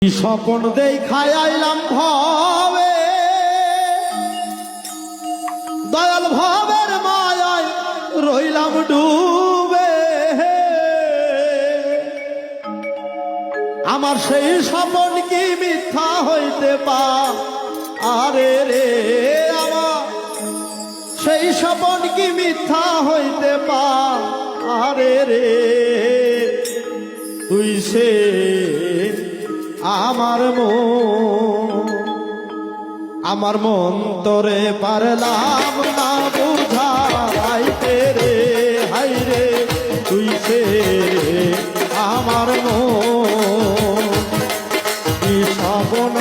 কি স্বপন দেখায় আইলাম ভবে, দয়াল ভবের মায়ায় রইলাম ডুবে। আমার সেই স্বপন কি মিথ্যা হইতে পারে রে, আমার সেই স্বপন কি মিথ্যা হইতে পারে রে। তুই সে আমার মন তোরে পারলাম না বুঝাইতে রে, হাই রে তুই সে আমার মন। কি স্বপন